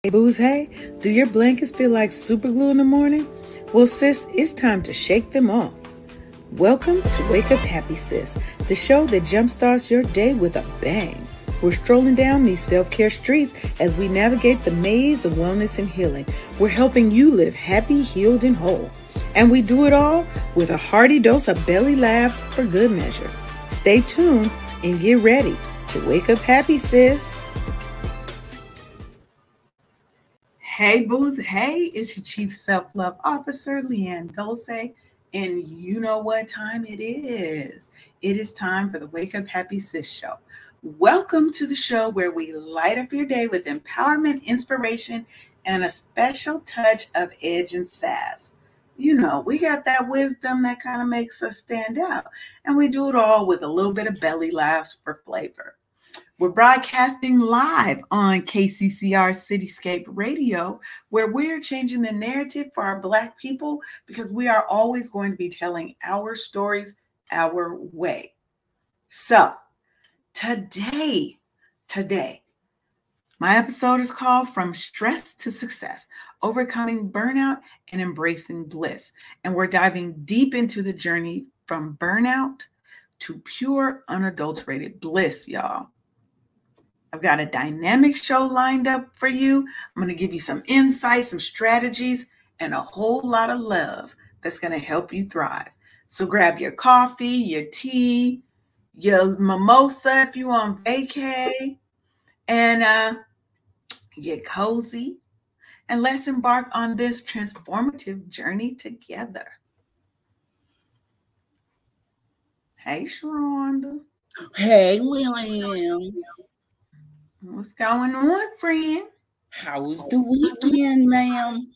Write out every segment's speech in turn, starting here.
Hey, booze, hey, do your blankets feel like super glue in the morning? Well, sis, it's time to shake them off. Welcome to Wake Up Happy Sis, the show that jumpstarts your day with a bang. We're strolling down these self-care streets as we navigate the maze of wellness and healing. We're helping you live happy, healed, and whole. And we do it all with a hearty dose of belly laughs for good measure. Stay tuned and get ready to wake up happy, sis. Hey, booze. Hey, it's your Chief Self-Love Officer, LeAnne Sheronda. And you know what time it is. It is time for the Wake Up Happy Sis show. Welcome to the show where we light up your day with empowerment, inspiration, and a special touch of edge and sass. You know, we got that wisdom that kind of makes us stand out. And we do it all with a little bit of belly laughs for flavor. We're broadcasting live on KCCR Cityscape Radio, where we're changing the narrative for our Black people because we are always going to be telling our stories our way. So today, my episode is called From Stress to Success, Overcoming Burnout and Embracing Bliss. And we're diving deep into the journey from burnout to pure, unadulterated bliss, y'all. I've got a dynamic show lined up for you. I'm going to give you some insights, some strategies, and a whole lot of love that's going to help you thrive. So grab your coffee, your tea, your mimosa if you're on vacay, and get cozy. And let's embark on this transformative journey together. Hey, Sheronda. Hey, LeAnne. What's going on, friend? How was the weekend, ma'am?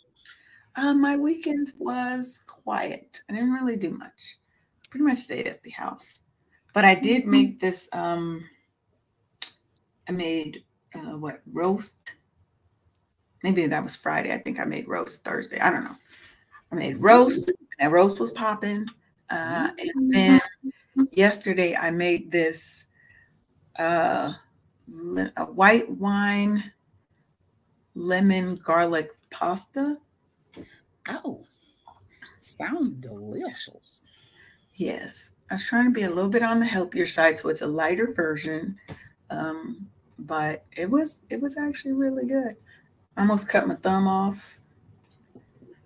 My weekend was quiet. I didn't really do much. Pretty much stayed at the house. But I did make this, I made, roast? Maybe that was Friday. I think I made roast Thursday. I don't know. I made roast, and roast was popping. And then yesterday I made this, a white wine lemon garlic pasta. Oh, sounds delicious. Yes, I was trying to be a little bit on the healthier side, so it's a lighter version, but it was actually really good. I almost cut my thumb off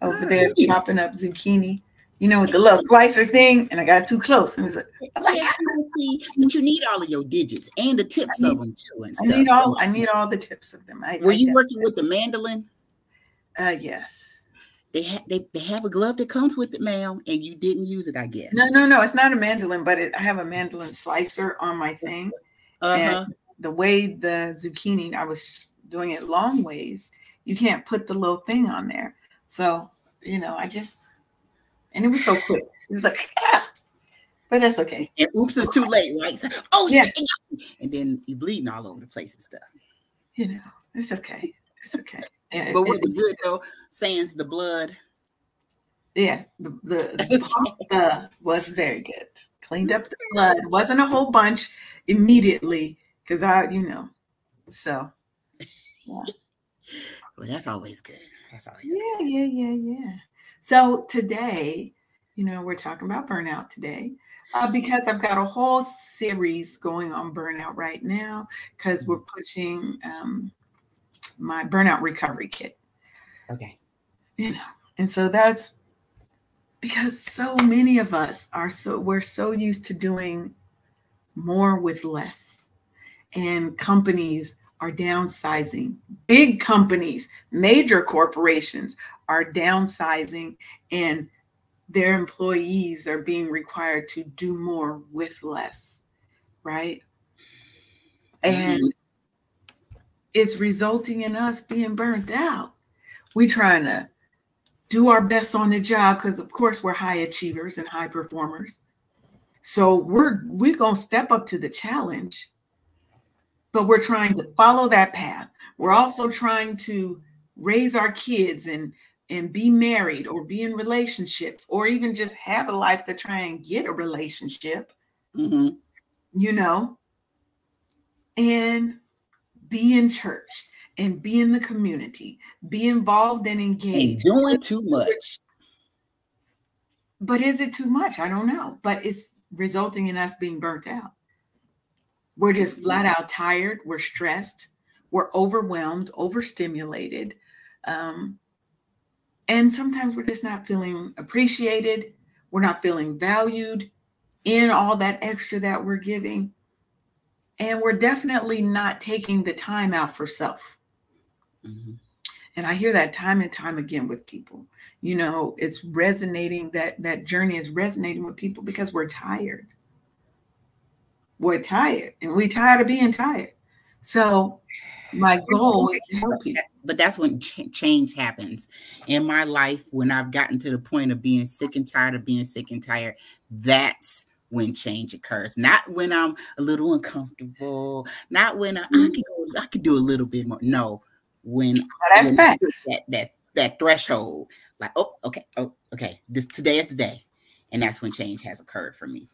over there chopping up zucchini, you know, with the little slicer thing, and I got too close. And it was like, see, but you need all of your digits and the tips of them too. And stuff. I need all the tips of them. Were you working with the mandolin? Yes. They have a glove that comes with it, ma'am, and you didn't use it, I guess. No. It's not a mandolin, but I have a mandolin slicer on my thing. And the way the zucchini, I was doing it long ways. You can't put the little thing on there. So, you know, and it was so quick. It was like, but that's okay. And oops, it's too late, right? So, yeah. Shit. And then you're bleeding all over the place and stuff. You know, it's okay. It's okay. Yeah, but was it good though? Sans the blood. Yeah, the pasta was very good. Cleaned up the blood. It wasn't a whole bunch immediately because so. Yeah. Well, that's always good. Yeah. So today, we're talking about burnout today because I've got a whole series going on burnout right now because we're pushing my burnout recovery kit. Okay. And so that's because so many of us we're so used to doing more with less, and companies are downsizing. Big companies, major corporations are downsizing, and their employees are being required to do more with less, right? And it's resulting in us being burnt out. We're trying to do our best on the job because, of course, we're high achievers and high performers. So we're going to step up to the challenge, but we're trying to follow that path. We're also trying to raise our kids and be married or be in relationships or even just have a life to try and get a relationship, and be in church and be in the community, be involved and engaged. And doing too much. But is it too much? I don't know. But it's resulting in us being burnt out. We're just flat out tired. We're stressed. We're overwhelmed, overstimulated. And sometimes we're just not feeling appreciated. We're not feeling valued in all that extra that we're giving. And we're definitely not taking the time out for self. Mm-hmm. And I hear that time and time again with people. You know, it's resonating, that journey is resonating with people because we're tired. We're tired, and we're tired of being tired. So my goal is to help people. But that's when change happens in my life. When I've gotten to the point of being sick and tired of being sick and tired, that's when change occurs. Not when I'm a little uncomfortable. Not when I could do a little bit more. No, when that threshold, like, okay, today is the day, and that's when change has occurred for me.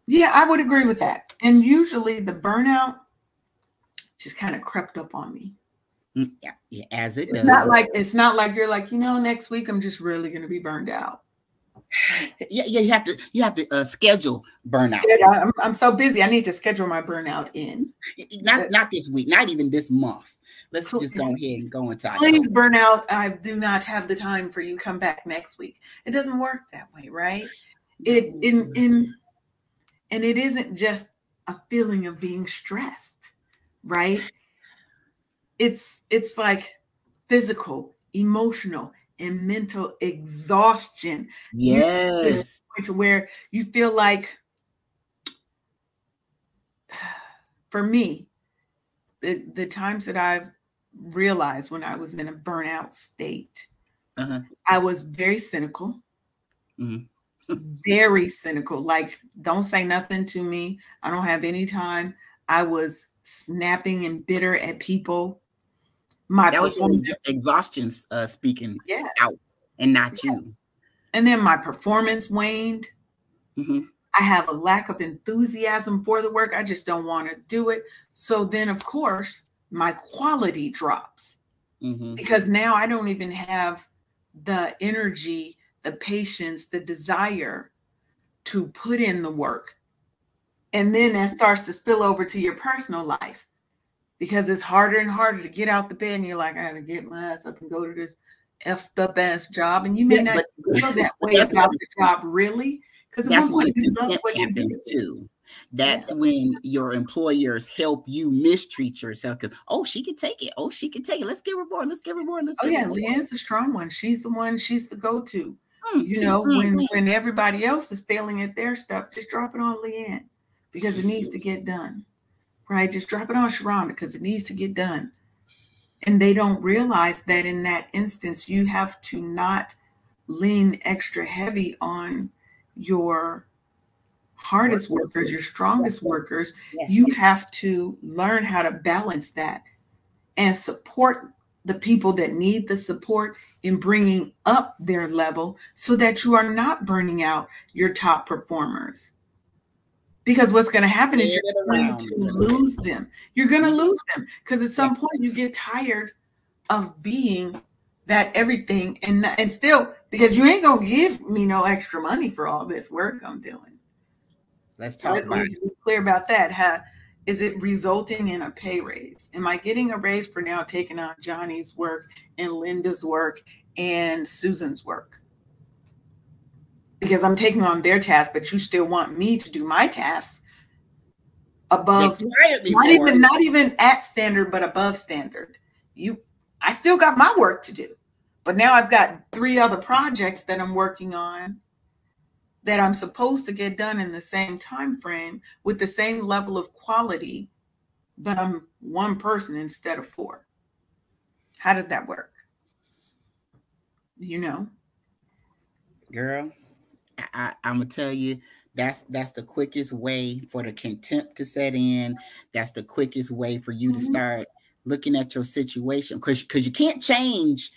Yeah, I would agree with that. And usually the burnout just kind of crept up on me. Yeah, as it does. It's not like you're like, you know, next week I'm just really going to be burned out. Yeah, you have to schedule burnout. I'm so busy. I need to schedule my burnout in. Not this week, not even this month. Let's just go ahead and go into Please, burnout. I do not have the time for you. Come back next week. It doesn't work that way, right? And it isn't just a feeling of being stressed, right? It's like physical, emotional, and mental exhaustion. Yes. To where you feel like, for me, the times that I've realized when I was in a burnout state, I was very cynical. Mm-hmm. Very cynical. Like, don't say nothing to me. I don't have any time. I was snapping and bitter at people. That was your exhaustion speaking out, and not you. And then my performance waned. Mm-hmm. I have a lack of enthusiasm for the work. I just don't want to do it. So then, of course, my quality drops, because now I don't even have the energy, the patience, the desire to put in the work. And then that starts to spill over to your personal life, because it's harder and harder to get out the bed, and you're like, I gotta get my ass up and go to this effed up ass job. And you may not feel that way about the job, really, because that's when contempt happens too. That's when your employers help you mistreat yourself, because she can take it. She can take it. Let's give her more. LeAnne's a strong one. She's the go-to. You know, when everybody else is failing at their stuff, just drop it on LeAnne, because it needs to get done. Right? Just drop it on Sheronda, because it needs to get done. And they don't realize that in that instance, you have to not lean extra heavy on your hardest workers, your strongest workers. You have to learn how to balance that and support the people that need the support in bringing up their level, so that you are not burning out your top performers. Because what's going to happen is you're going to lose them. You're going to lose them, because at some point you get tired of being that everything, and still, because you ain't going to give me no extra money for all this work I'm doing. Let's talk about it. Let's be clear about that. Is it resulting in a pay raise? Am I getting a raise for now taking on Johnny's work and Linda's work and Susan's work? Because I'm taking on their tasks, but you still want me to do my tasks above, not even at standard, but above standard. I still got my work to do, but now I've got 3 other projects that I'm working on that I'm supposed to get done in the same time frame with the same level of quality, but I'm 1 person instead of 4. How does that work? You know, girl, I'm gonna tell you, that's the quickest way for the contempt to set in. That's the quickest way for you to start looking at your situation, because you can't change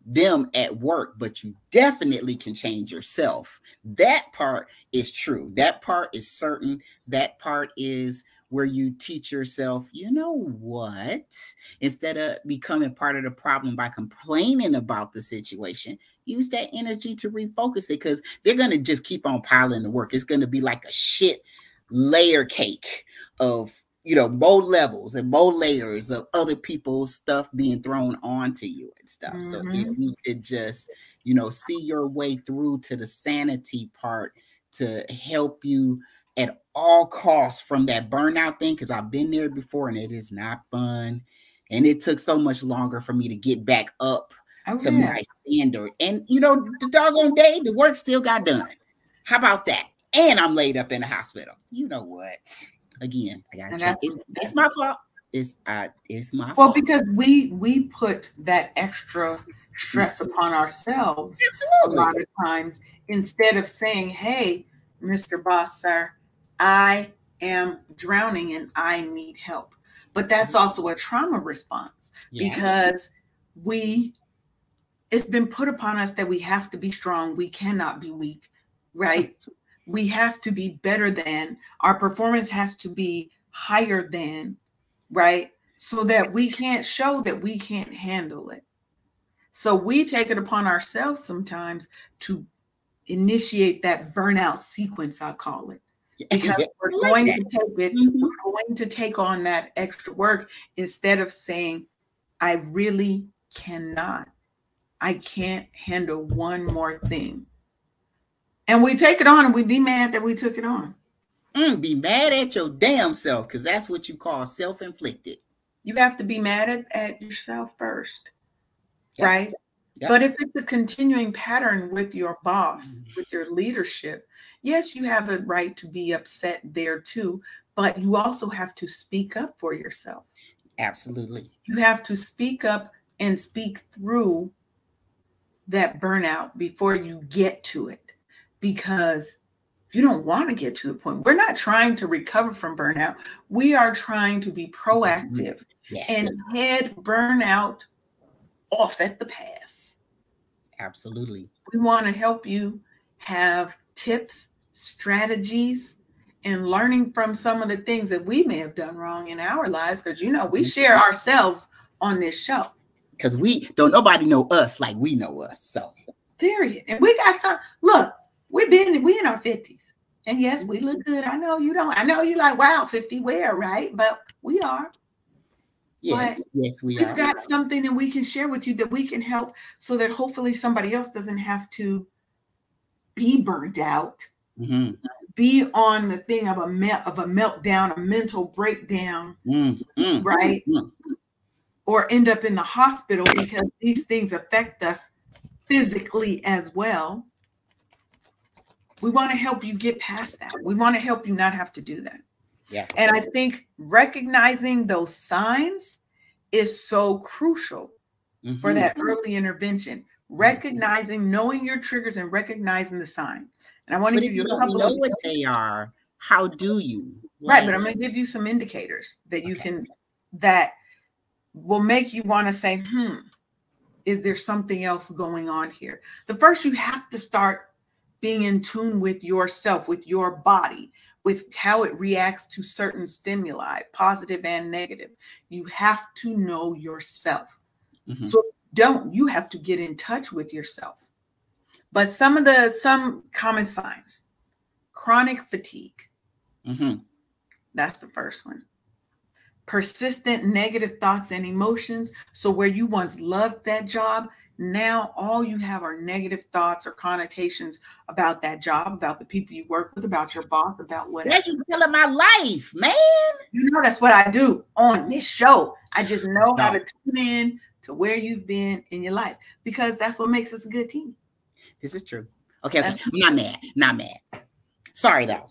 them at work, but you definitely can change yourself. That part is true. That part is certain. That part is where you teach yourself, you know what, instead of becoming part of the problem by complaining about the situation, use that energy to refocus it, because they're going to just keep on piling the work. It's going to be like a shit layer cake of, you know, more levels and more layers of other people's stuff being thrown onto you and stuff. Mm-hmm. So if you could just, you know, see your way through to the sanity part to help you at all costs from that burnout thing, because I've been there before and it is not fun. And it took so much longer for me to get back up to my standard. And, you know, the doggone day, the work still got done. How about that? And I'm laid up in the hospital. You know what? Again, I got to change. It's my fault. It's my fault. Well, because we put that extra stress upon ourselves. Absolutely. A lot of times, instead of saying, hey, Mr. Boss, sir, I am drowning and I need help. But that's also a trauma response, because it's been put upon us that we have to be strong. We cannot be weak, right? We have to be better than, our performance has to be higher than, right? So that we can't show that we can't handle it. So we take it upon ourselves sometimes to initiate that burnout sequence, I call it. Because we're going to take it, we're going to take on that extra work instead of saying, I really cannot. I can't handle one more thing. And we take it on and we be mad that we took it on. Be mad at your damn self, because that's what you call self-inflicted. You have to be mad at yourself first, right? Yep. But if it's a continuing pattern with your boss, with your leadership, yes, you have a right to be upset there too, but you also have to speak up for yourself. Absolutely. You have to speak up and speak through that burnout before you get to it, because you don't want to get to the point. We're not trying to recover from burnout. We are trying to be proactive and head burnout off at the pass. Absolutely. We want to help you have tips, strategies, and learning from some of the things that we may have done wrong in our lives, because, you know, we share ourselves on this show. Because we don't, nobody know us like we know us. So period. And we got some, look, we in our 50s. And yes, we look good. I know you don't. I know you like, wow, 50 where, right? But we are. Yes, yes, we are. We've got something that we can share with you that we can help, so that hopefully somebody else doesn't have to be burnt out, be on the thing of a meltdown, a mental breakdown, right? Or end up in the hospital, because these things affect us physically as well. We want to help you get past that. We want to help you not have to do that. Yeah. And I think recognizing those signs is so crucial for that early intervention. Recognizing, knowing your triggers and recognizing the sign. And I want to give you a couple know what they are. How do you? Right, but I'm going to give you some indicators that you can, that will make you want to say, is there something else going on here? The first, you have to start being in tune with yourself, with your body, with how it reacts to certain stimuli, positive and negative. You have to know yourself. So you have to get in touch with yourself. But some common signs: chronic fatigue. That's the first one. Persistent negative thoughts and emotions. So where you once loved that job, now all you have are negative thoughts or connotations about that job, about the people you work with, about your boss, about whatever. Why you telling my life, man? You know, that's what I do on this show. I just know how to tune in to where you've been in your life, because that's what makes us a good team. This is true. Okay, I'm not mad. Not mad. Sorry though.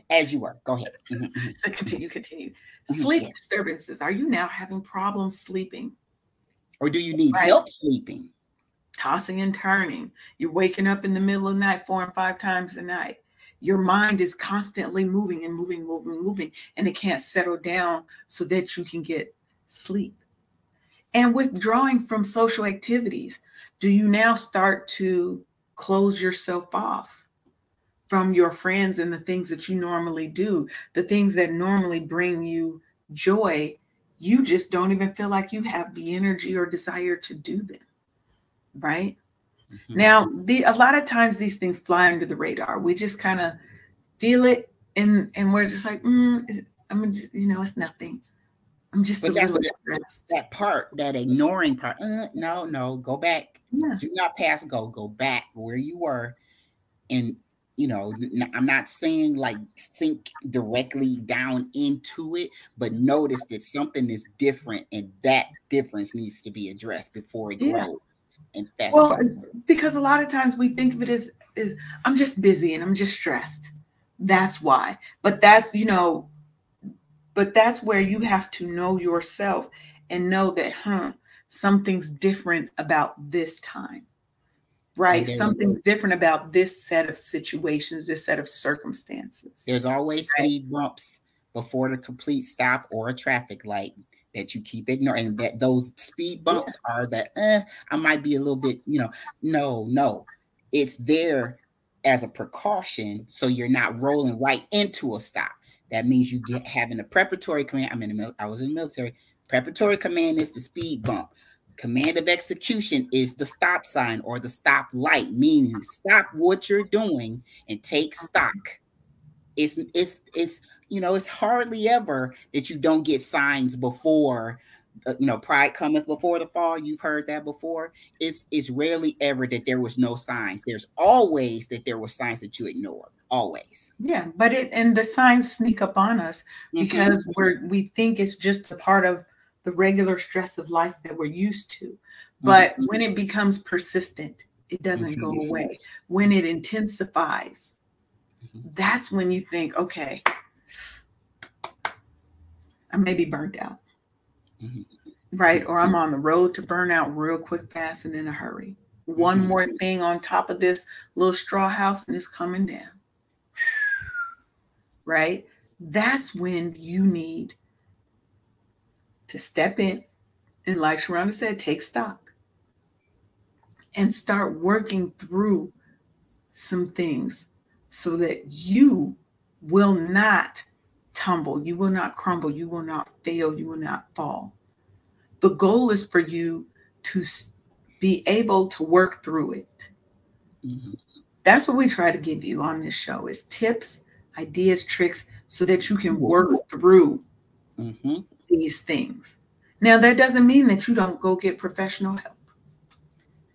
As you were. Go ahead. So continue. Sleep disturbances. Are you now having problems sleeping? Or do you need help sleeping? Tossing and turning. You're waking up in the middle of the night 4 and 5 times a night. Your mind is constantly moving, and it can't settle down so that you can get sleep. And withdrawing from social activities. Do you now start to close yourself off from your friends and the things that you normally do, the things that normally bring you joy. You just don't even feel like you have the energy or desire to do them. Right? Mm-hmm. Now, a lot of times these things fly under the radar. We just kind of feel it, and we're just like, I'm just, it's nothing. I'm just a little stressed. That part, that ignoring part. No, go back. Yeah. Do not pass go. Go back where you were. And, I'm not saying like sink directly down into it, but notice that something is different, and that difference needs to be addressed before it grows and festers. Well, because a lot of times we think of it as I'm just busy and I'm just stressed. That's why. But that's, but that's where you have to know yourself and know that, something's different about this time, right? Something's different about this set of situations, this set of circumstances. There's always speed bumps before the complete stop or a traffic light that you keep ignoring. And that those speed bumps are that, I might be a little bit, no, it's there as a precaution. So you're not rolling right into a stop. That means you having a preparatory command. I was in the military. Preparatory command is the speed bump. Command of execution is the stop sign or the stop light, meaning stop what you're doing and take stock. It's hardly ever that you don't get signs before. Pride cometh before the fall. You've heard that before. It's rarely ever that there was no signs. There's always that there were signs that you ignored. Always. Yeah, but the signs sneak up on us because we think it's just a part of the regular stress of life that we're used to. But when it becomes persistent, it doesn't go away. When it intensifies, that's when you think, okay, I may be burnt out. Right? Or I'm on the road to burnout real quick, fast, and in a hurry. One more thing on top of this little straw house and it's coming down. Right? That's when you need to step in and, like Sheronda said, take stock and start working through some things so that you will not tumble, you will not crumble, you will not fail, you will not fall. The goal is for you to be able to work through it. That's what we try to give you on this show is tips, ideas, tricks, so that you can work through these things. Now, that doesn't mean that you don't go get professional help.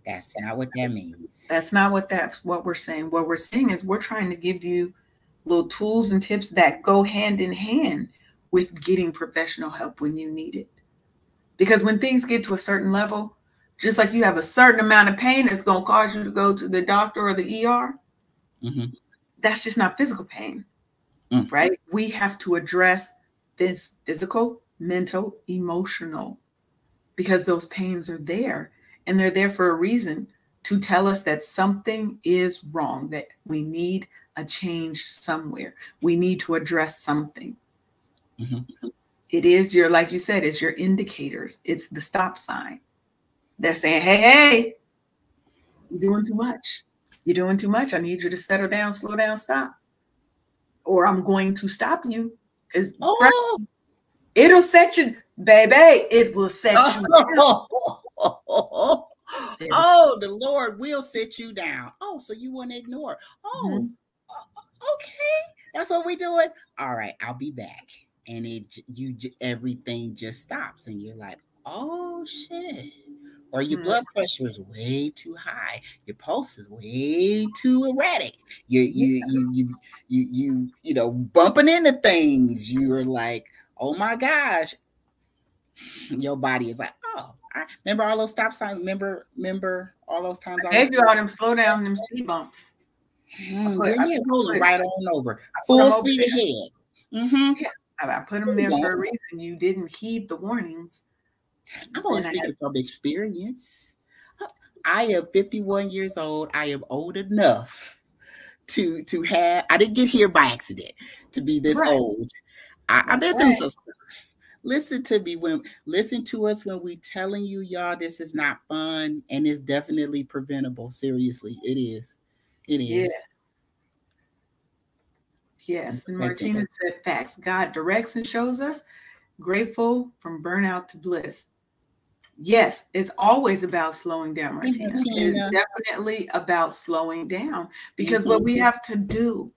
That's not what that means. That's not what we're saying. What we're saying is we're trying to give you little tools and tips that go hand in hand with getting professional help when you need it. Because when things get to a certain level, just like you have a certain amount of pain that's going to cause you to go to the doctor or the ER, that's just not physical pain, right? We have to address this physical, mental, emotional, because those pains are there. And they're there for a reason, to tell us that something is wrong, that we need a change somewhere. We need to address something. It is like you said, it's your indicators. It's the stop sign. They're saying, hey, you're doing too much. You're doing too much. I need you to settle down, slow down, stop. Or I'm going to stop you. Because it'll set you, baby. It will set you down. Oh, the Lord will sit you down. Oh, so you want to ignore. Oh, okay. That's what we're doing. All right, I'll be back. And everything just stops. And you're like, oh, shit. Or your blood pressure is way too high. Your pulse is way too erratic. You bumping into things. You're like, oh my gosh. Your body is like, oh, I remember all those stop signs. Remember all those times. I gave you all them slow down, them speed bumps. Rolling right on over. Full speed ahead. Yeah, I put them there for a reason. You didn't heed the warnings. I'm only speaking from experience. I am 51 years old. I am old enough to have. I didn't get here by accident to be this old. I've been through some stuff. Listen to us when we telling you, y'all, this is not fun and it's definitely preventable. Seriously, it is. It is. Yes. And Martina said, facts. God directs and shows us. Grateful from burnout to bliss. Yes, it's always about slowing down, Martina. It's definitely about slowing down, because what we have to do,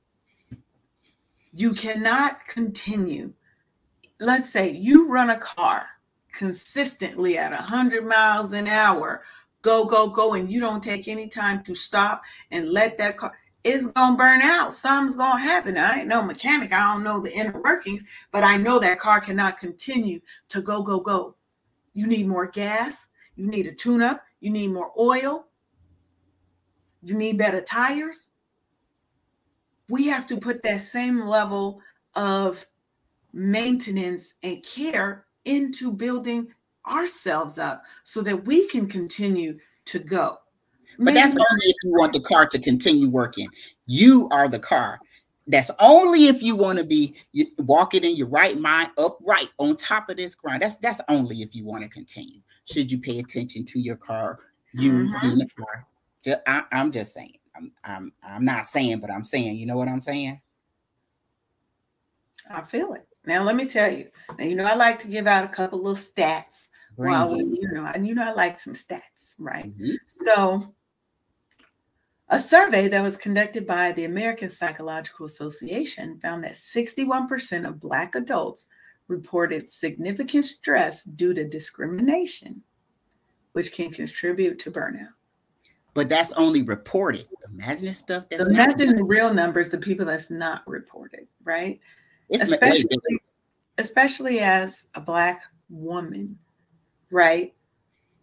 you cannot continue. Let's say you run a car consistently at 100 miles an hour, go, go, go, and you don't take any time to stop and let that car, it's going to burn out. Something's going to happen. I ain't no mechanic. I don't know the inner workings, but I know that car cannot continue to go, go, go. You need more gas. You need a tune-up. You need more oil. You need better tires. We have to put that same level of maintenance and care into building ourselves up so that we can continue to go. But that's only if you want the car to continue working. You are the car. That's only if you want to be walking in your right mind, upright on top of this ground. That's only if you want to continue. Should you pay attention to your car? You in the car. I'm just saying. I'm not saying, but I'm saying. You know what I'm saying? I feel it. Now let me tell you. Now, I like to give out a couple little stats. While we, I like some stats, right? So, a survey that was conducted by the American Psychological Association found that 61% of Black adults reported significant stress due to discrimination, which can contribute to burnout. But that's only reported. Imagine the stuff that's imagine the real numbers, the people that's not reported, right? Especially as a Black woman, right?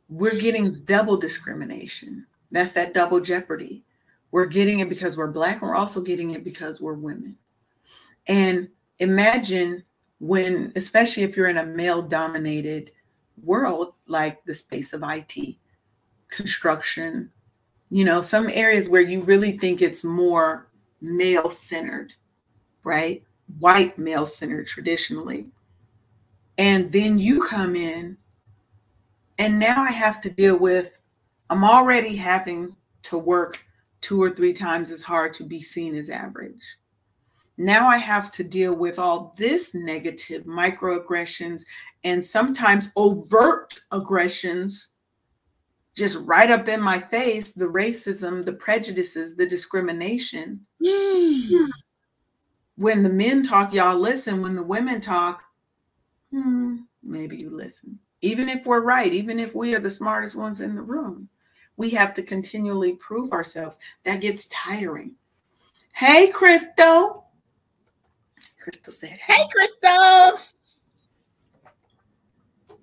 We're getting double discrimination. That's that double jeopardy. We're getting it because we're Black, and we're also getting it because we're women. And imagine when, especially if you're in a male-dominated world, like the space of IT, construction, some areas where you really think it's more male-centered, right? White male-centered traditionally. And then you come in, and now I have to deal with, I'm already having to work 2 or 3 times as hard to be seen as average. Now I have to deal with all this negative microaggressions and sometimes overt aggressions just right up in my face, the racism, the prejudices, the discrimination. When the men talk, y'all listen. When the women talk, maybe you listen. Even if we're right, even if we are the smartest ones in the room, we have to continually prove ourselves. That gets tiring. Hey, Crystal. Crystal said, hey, Crystal.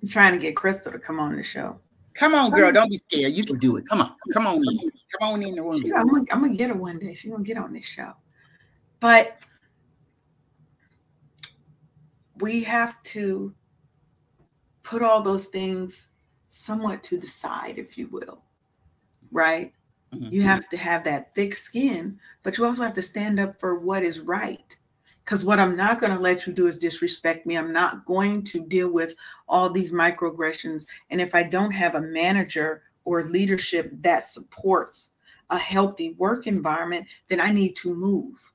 I'm trying to get Crystal to come on the show. Come on, girl. Don't be scared. You can do it. Come on. Come on in. Come on in the room. I'm going to get her one day. She's going to get on this show. But we have to put all those things somewhat to the side, if you will, right? You have to have that thick skin, but you also have to stand up for what is right. Because what I'm not going to let you do is disrespect me. I'm not going to deal with all these microaggressions. And if I don't have a manager or leadership that supports a healthy work environment, then I need to move.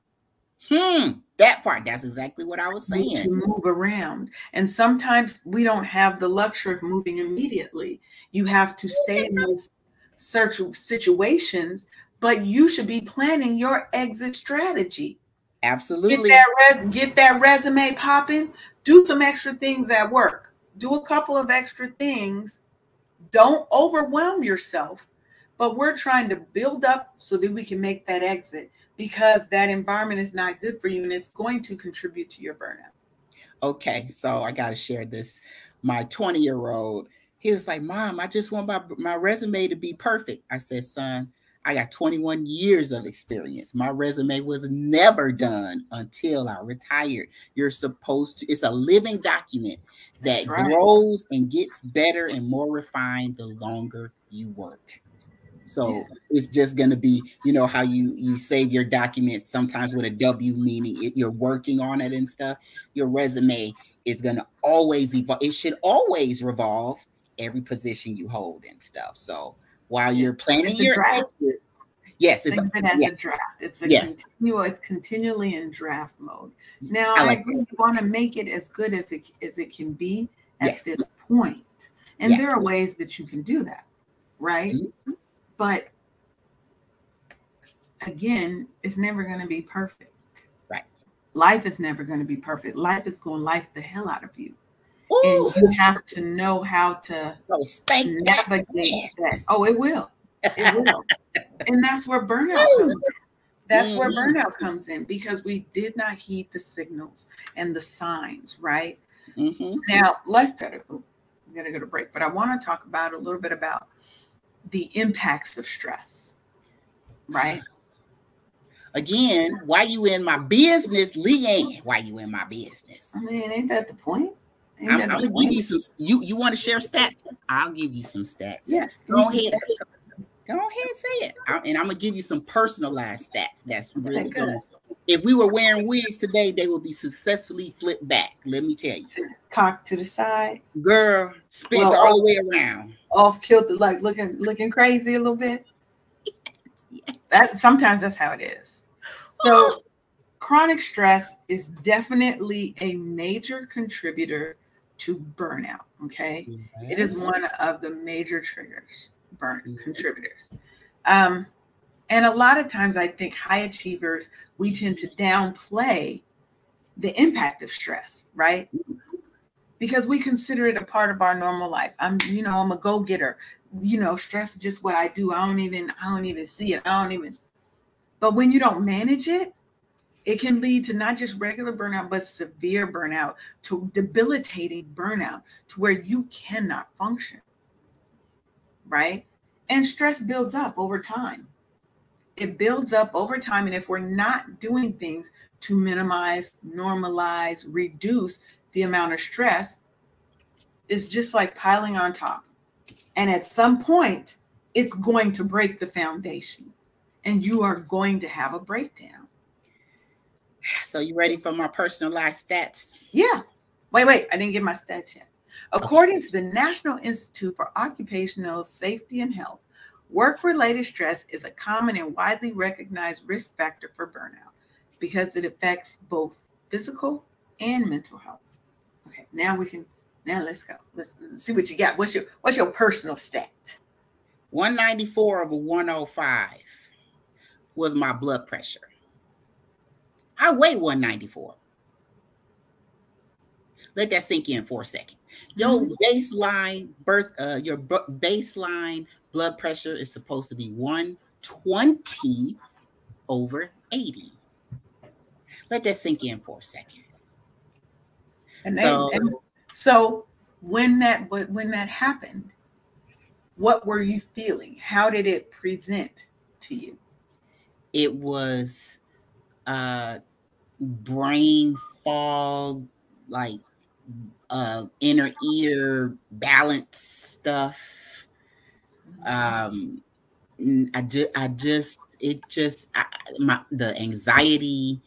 That part, that's exactly what I was saying. To move around. And sometimes we don't have the luxury of moving immediately. You have to stay in those search situations, but you should be planning your exit strategy. Absolutely. Get that resume popping. Do some extra things at work. Do a couple of extra things. Don't overwhelm yourself. But we're trying to build up so that we can make that exit, because that environment is not good for you and it's going to contribute to your burnout. Okay, so I got to share this. My 20-year-old, he was like, Mom, I just want my resume to be perfect. I said, son, I got 21 years of experience. My resume was never done until I retired. You're supposed to, it's a living document that grows and gets better and more refined the longer you work. So it's just going to be, how you save your documents sometimes with a W, meaning you're working on it and stuff. Your resume is going to always evolve. It should always revolve every position you hold and stuff. So while you're planning your exit, Yes, Think of it as a draft. It's a continual. It's continually in draft mode. Now, I agree. You want to make it as good as it can be at this point, and there are ways that you can do that, right? Mm-hmm. But again, it's never going to be perfect. Right. Life is never going to be perfect. Life is going to life the hell out of you. Ooh. And you have to know how to navigate that. Oh, it will. It will. And that's where burnout comes in. That's where burnout comes in, because we did not heed the signals and the signs, right? Mm-hmm. Now, we got to go to break, but I want to talk about a little bit about the impacts of stress, right? Again, why you in my business, LeAnne? Why you in my business? I mean, ain't that the point? I'm gonna give you some. You want to share stats? I'll give you some stats. Yes. Go ahead. Go ahead and say it. And I'm gonna give you some personalized stats. That's really good. If we were wearing wigs today, they would be successfully flipped back. Let me tell you. Cocked to the side. Girl, spins all the way around. Off kilter, like looking crazy a little bit. Sometimes that's how it is. So chronic stress is definitely a major contributor to burnout. Okay. Yes. It is one of the major triggers, contributors. And a lot of times I think high achievers, we tend to downplay the impact of stress, right? Because we consider it a part of our normal life. I'm a go-getter. Stress is just what I do. I don't even see it. But when you don't manage it, it can lead to not just regular burnout, but severe burnout, to debilitating burnout, to where you cannot function, right? And stress builds up over time. It builds up over time. And if we're not doing things to minimize, normalize, reduce the amount of stress, it's just like piling on top. And at some point, it's going to break the foundation. And you are going to have a breakdown. So you ready for my personalized stats? Yeah. Wait. I didn't get my stats yet. According to the National Institute for Occupational Safety and Health, work-related stress is a common and widely recognized risk factor for burnout because it affects both physical and mental health. Okay, now let's go. Let's see what you got. What's your personal stat? 194 over 105 was my blood pressure. I weigh 194. Let that sink in for a second. Your baseline baseline blood pressure is supposed to be 120 over 80. Let that sink in for a second. So when that happened, what were you feeling? How did it present to you? It was brain fog, like inner ear balance stuff. The anxiety,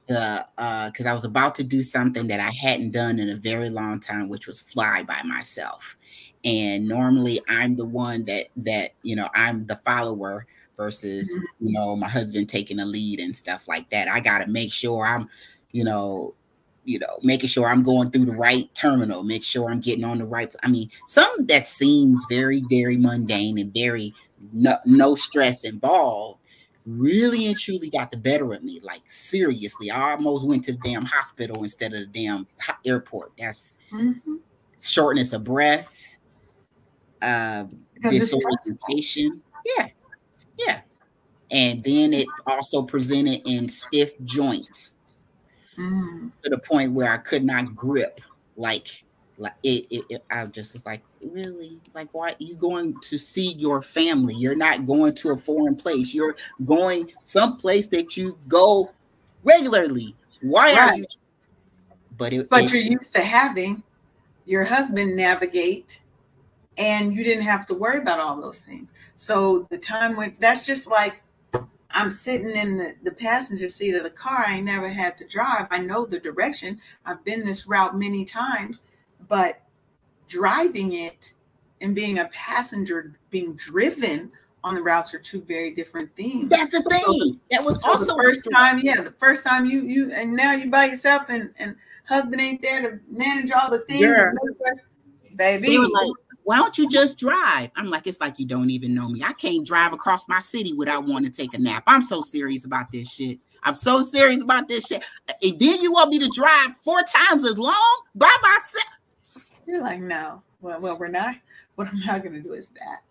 because I was about to do something that I hadn't done in a very long time, which was fly by myself. And normally I'm the one that I'm the follower versus, my husband taking a lead and stuff like that. I got to make sure I'm, making sure I'm going through the right terminal, make sure I'm getting on the right. Something that seems very, very mundane and very no stress involved really and truly got the better of me. Like, seriously, I almost went to the damn hospital instead of the damn airport. That's shortness of breath, disorientation. Yeah. And then it also presented in stiff joints to the point where I could not grip. Like it I just was like, really? Like, why are you going to see your family? You're not going to a foreign place. You're going someplace that you go regularly. Why are you? But you're used to having your husband navigate, and you didn't have to worry about all those things. So the time when that's just like, I'm sitting in the passenger seat of the car. I never had to drive. I know the direction. I've been this route many times, but driving it and being a passenger, being driven on the routes are two very different things. That's the thing. That was also the first time, the first time you and now you by yourself and husband ain't there to manage all the things. Girl. Baby. They were like, why don't you just drive? I'm like, it's like you don't even know me. I can't drive across my city without wanting to take a nap. I'm so serious about this shit. I'm so serious about this shit. And then you want me to drive 4 times as long by myself? You're like, no. Well, we're not. What I'm not going to do is that.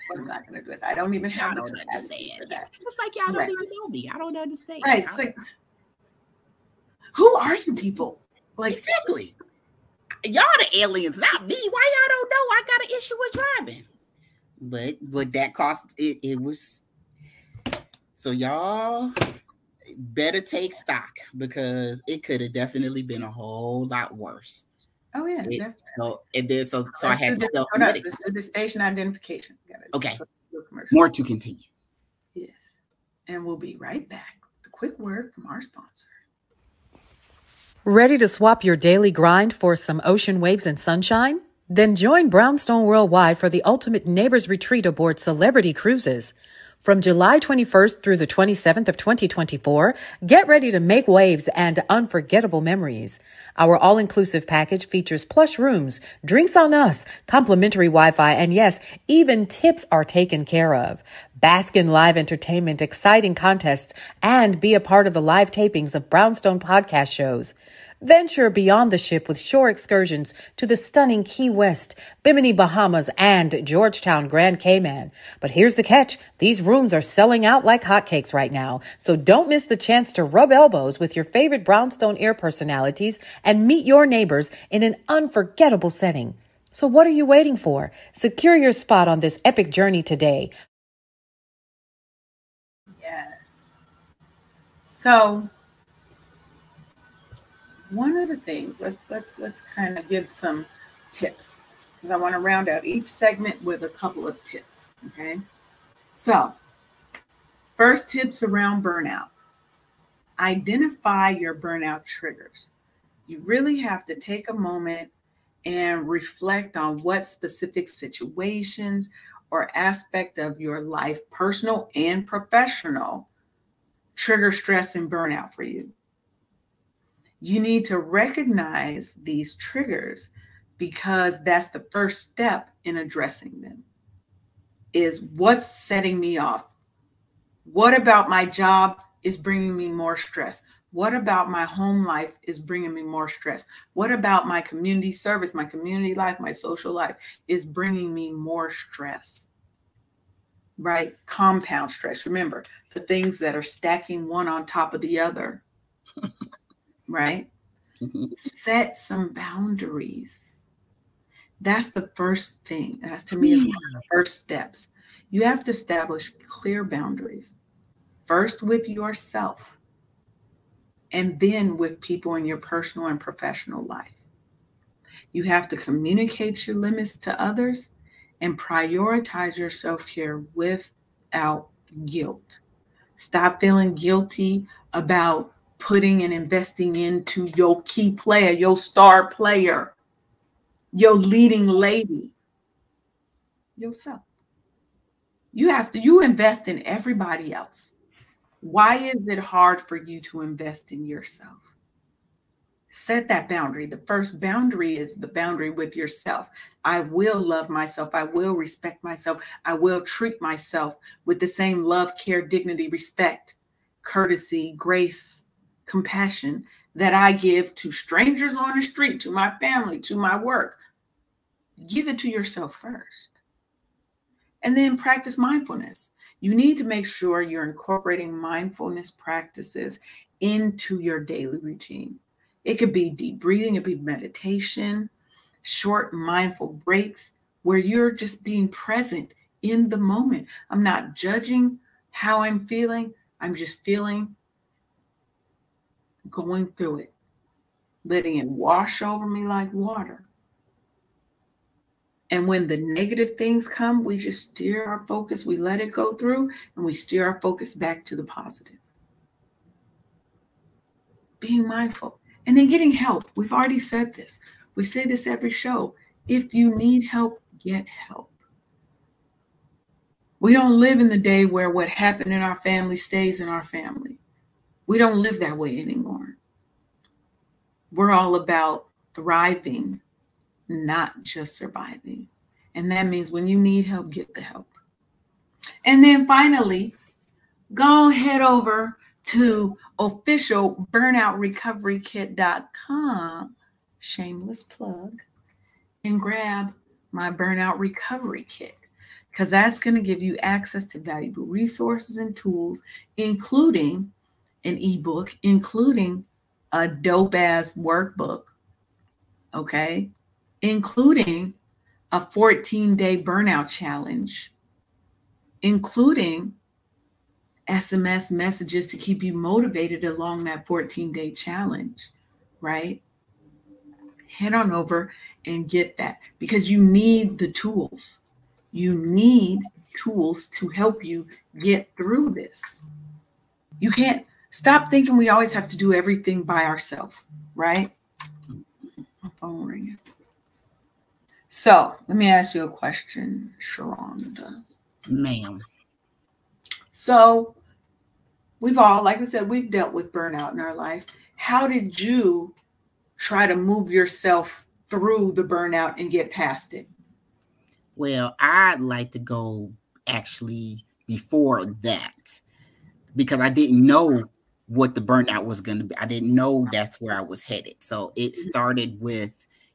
What I'm not going to do is I don't even have the capacity for that. It's like y'all don't even know me. I don't understand. Right. It's like, who are you people? Like, exactly. Y'all the aliens, not me. Why y'all don't know I got an issue with driving? But that cost it was. So y'all better take stock, because it could have definitely been a whole lot worse. Oh yeah, definitely. So I had to let's do the station identification. Okay. More to continue. Yes. And we'll be right back with a quick word from our sponsor. Ready to swap your daily grind for some ocean waves and sunshine? Then join Brownstone Worldwide for the ultimate neighbors retreat aboard Celebrity Cruises. From July 21st through the 27th of 2024, get ready to make waves and unforgettable memories. Our all-inclusive package features plush rooms, drinks on us, complimentary Wi-Fi, and yes, even tips are taken care of. Bask in live entertainment, exciting contests, and be a part of the live tapings of Brownstone podcast shows. Venture beyond the ship with shore excursions to the stunning Key West, Bimini, Bahamas, and Georgetown, Grand Cayman. But here's the catch. These rooms are selling out like hotcakes right now. So don't miss the chance to rub elbows with your favorite Brownstone Air personalities and meet your neighbors in an unforgettable setting. So what are you waiting for? Secure your spot on this epic journey today. Yes. So one of the things, let's kind of give some tips, because I want to round out each segment with a couple of tips. Okay. So first, tips around burnout. Identify your burnout triggers. You really have to take a moment and reflect on what specific situations or aspect of your life, personal and professional, trigger stress and burnout for you. You need to recognize these triggers, because that's the first step in addressing them. Is what's setting me off? What about my job is bringing me more stress? What about my home life is bringing me more stress? What about my community service, my community life, my social life is bringing me more stress? Right? Compound stress. Remember, the things that are stacking one on top of the other. Right? Set some boundaries. That's the first thing. That's, to me, is one of the first steps. You have to establish clear boundaries. First with yourself, and then with people in your personal and professional life. You have to communicate your limits to others and prioritize your self-care without guilt. Stop feeling guilty about putting and investing into your key player, your star player, your leading lady, yourself. You invest in everybody else. Why is it hard for you to invest in yourself? Set that boundary. The first boundary is the boundary with yourself. I will love myself. I will respect myself. I will treat myself with the same love, care, dignity, respect, courtesy, grace, compassion that I give to strangers on the street, to my family, to my work. Give it to yourself first. And then practice mindfulness. You need to make sure you're incorporating mindfulness practices into your daily routine. It could be deep breathing, it could be meditation, short mindful breaks where you're just being present in the moment. I'm not judging how I'm feeling. I'm just feeling, going through it, letting it wash over me like water. And when the negative things come, we just steer our focus, we let it go through, and we steer our focus back to the positive. Being mindful. And then getting help. We've already said this. We say this every show. If you need help, get help. We don't live in the day where what happened in our family stays in our family. We don't live that way anymore. We're all about thriving, not just surviving. And that means when you need help, get the help. And then finally, go head over to official burnoutrecoverykit.com, shameless plug, and grab my burnout recovery kit, because that's going to give you access to valuable resources and tools, including an ebook, including a dope ass workbook, okay, including a 14-day burnout challenge, including SMS messages to keep you motivated along that 14-day challenge, right? Head on over and get that, because you need the tools. You need tools to help you get through this. You can't stop thinking we always have to do everything by ourselves, right? My phone ringing. So let me ask you a question, Sheronda. Ma'am. So we've all, like I said, we've dealt with burnout in our life. How did you try to move yourself through the burnout and get past it? Well, I'd like to go actually before that, because I didn't know what the burnout was going to be. I didn't know that's where I was headed. So it started with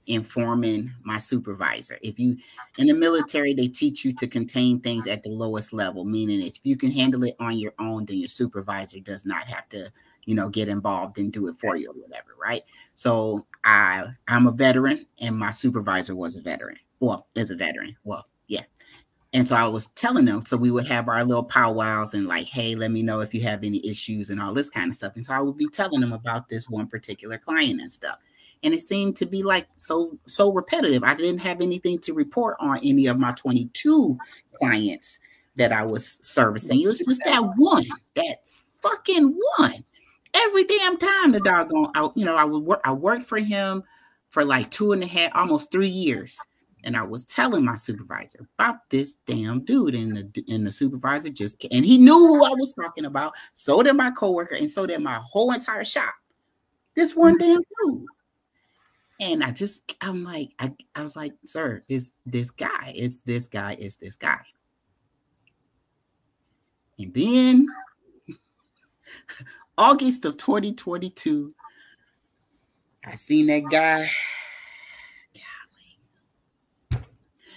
informing my supervisor. If you, in the military, they teach you to contain things at the lowest level, meaning if you can handle it on your own, then your supervisor does not have to, you know, get involved and do it for you or whatever, right? So I'm a veteran, and my supervisor was a veteran. Well, is a veteran. Well, yeah. And so I was telling them, so we would have our little powwows and like, hey, let me know if you have any issues and all this kind of stuff. And so I would be telling them about this one particular client and stuff. And it seemed to be like so repetitive. I didn't have anything to report on any of my 22 clients that I was servicing. It was just that one, that fucking one. Every damn time the doggone, I worked for him for like 2.5, almost 3 years. And I was telling my supervisor about this damn dude, and the supervisor and he knew who I was talking about. So did my coworker, and so did my whole entire shop. This one damn dude. And I was like, sir, it's this guy. It's this guy. It's this guy. And then August of 2022, I seen that guy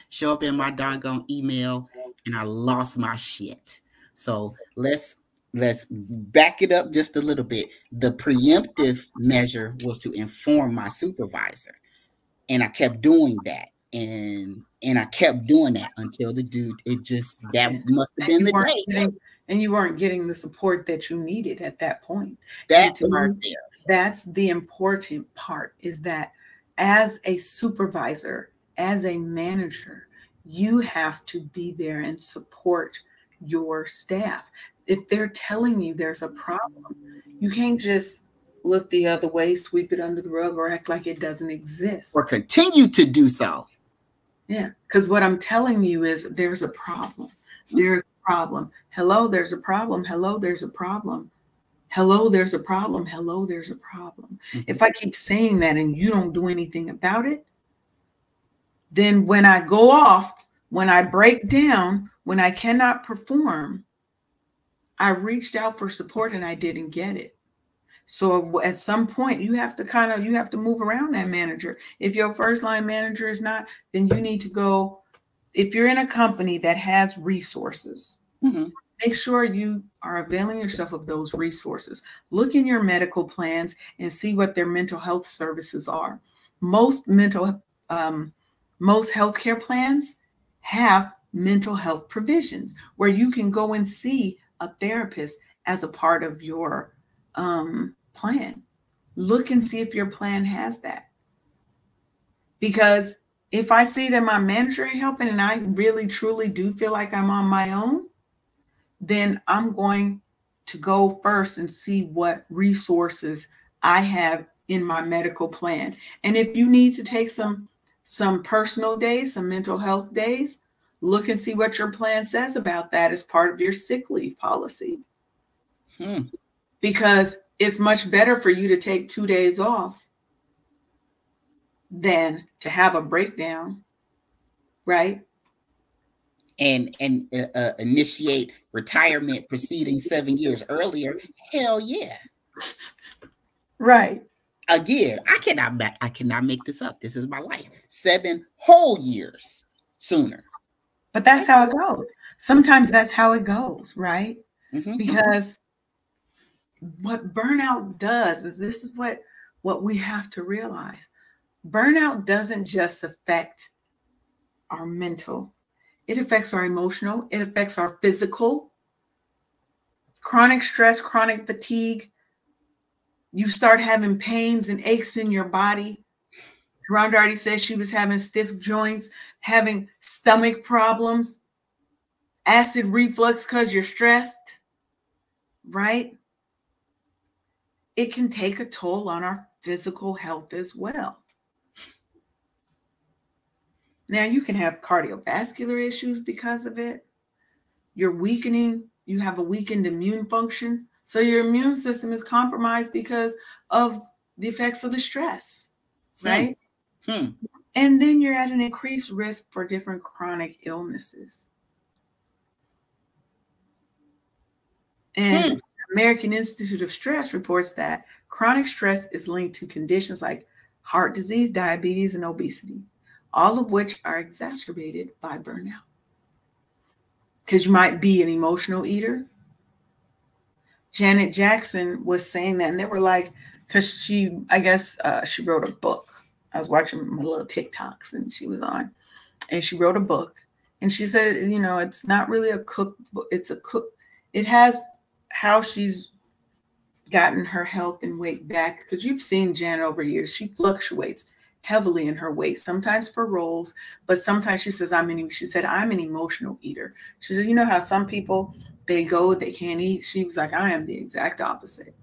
show up in my doggone email, and I lost my shit. So let's back it up just a little bit. The preemptive measure was to inform my supervisor, and I kept doing that, and I kept doing that until the dude, that must have been the day. And you weren't getting the support that you needed at that point. That part there. That's the important part, is that as a supervisor, as a manager, you have to be there and support your staff. If they're telling you there's a problem, you can't just look the other way, sweep it under the rug, or act like it doesn't exist. Or continue to do so. Yeah, because what I'm telling you is there's a problem. There's a problem. Hello, there's a problem. Hello, there's a problem. Hello, there's a problem. Hello, there's a problem. Mm-hmm. If I keep saying that and you don't do anything about it, then when I go off, when I break down, when I cannot perform, I reached out for support and I didn't get it. So at some point you have to move around that manager. If your first line manager is not, then you need to go. If you're in a company that has resources, make sure you are availing yourself of those resources. Look in your medical plans and see what their mental health services are. Most healthcare plans have mental health provisions where you can go and see a therapist as a part of your plan. Look and see if your plan has that. Because if I see that my manager ain't helping and I really truly do feel like I'm on my own, then I'm going to go first and see what resources I have in my medical plan. And if you need to take some personal days, some mental health days, look and see what your plan says about that as part of your sick leave policy. Because it's much better for you to take 2 days off than to have a breakdown, right? And initiate retirement proceedings 7 years earlier. Hell yeah. Right. Again, I cannot make this up. This is my life. 7 whole years sooner. But that's how it goes. Sometimes that's how it goes, right? Because what burnout does is, this is what we have to realize. Burnout doesn't just affect our mental. It affects our emotional. It affects our physical. Chronic stress, chronic fatigue. You start having pains and aches in your body. Rhonda already said she was having stiff joints, having stomach problems, acid reflux because you're stressed, right? It can take a toll on our physical health as well. Now, you can have cardiovascular issues because of it. You're weakening. You have a weakened immune function. So your immune system is compromised because of the effects of the stress, right? And then you're at an increased risk for different chronic illnesses. And American Institute of Stress reports that chronic stress is linked to conditions like heart disease, diabetes, and obesity, all of which are exacerbated by burnout. Because you might be an emotional eater. Janet Jackson was saying that, and they were like, because she wrote a book. I was watching my little TikToks and she was on, and she wrote a book, and she said, it's not really a cookbook. It's a cook. It has how she's gotten her health and weight back, because you've seen Janet over years. She fluctuates heavily in her weight, sometimes for roles, but sometimes she said, I'm an emotional eater. She said, you know how some people, they can't eat. She was like, I am the exact opposite.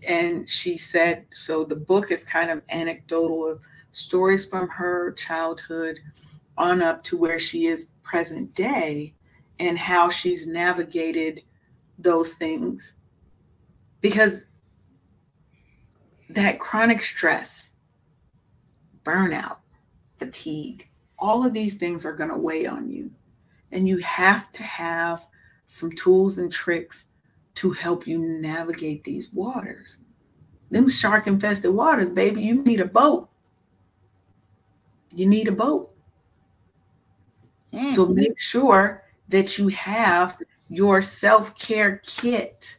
And she said, so the book is kind of anecdotal of stories from her childhood on up to where she is present day, and how she's navigated those things. Because that chronic stress, burnout, fatigue, all of these things are going to weigh on you. And you have to have some tools and tricks to help you navigate these waters. Them shark infested waters, baby, you need a boat. You need a boat. So make sure that you have your self-care kit.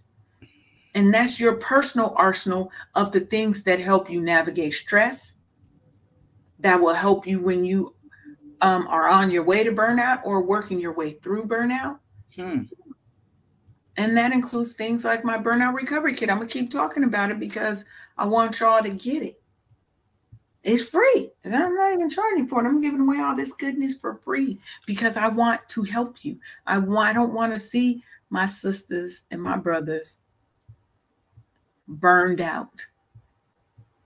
And that's your personal arsenal of the things that help you navigate stress, that will help you when you are on your way to burnout or working your way through burnout. And that includes things like my burnout recovery kit. I'm going to keep talking about it because I want y'all to get it. It's free. And I'm not even charging for it. I'm giving away all this goodness for free because I want to help you. I don't want to see my sisters and my brothers burned out.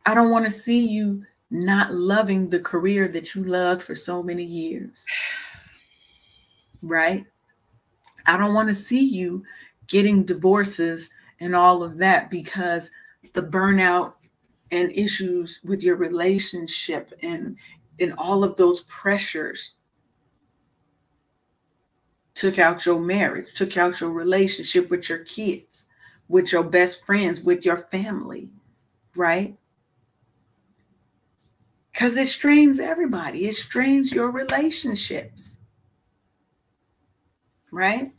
I don't want to see you not loving the career that you loved for so many years. Right? I don't want to see you getting divorces and all of that because the burnout and issues with your relationship and all of those pressures took out your marriage, took out your relationship with your kids, with your best friends, with your family, right? Because it strains everybody. It strains your relationships, right?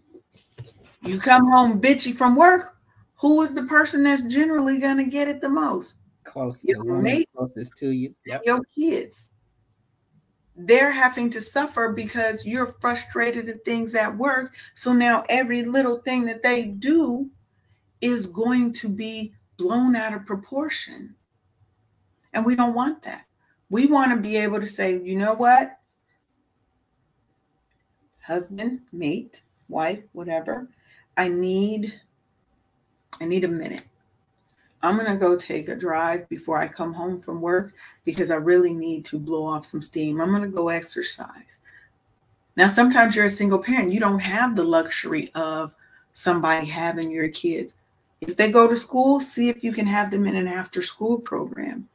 You come home bitchy from work, who is the person that's generally going to get it the most? Your mate, closest to you. Yep. Your kids. They're having to suffer because you're frustrated at things at work. So now every little thing that they do is going to be blown out of proportion. And we don't want that. We want to be able to say, you know what? Husband, mate, wife, whatever. I need a minute. I'm going to go take a drive before I come home from work because I really need to blow off some steam. I'm going to go exercise. Now, sometimes you're a single parent. You don't have the luxury of somebody having your kids. If they go to school, see if you can have them in an after school program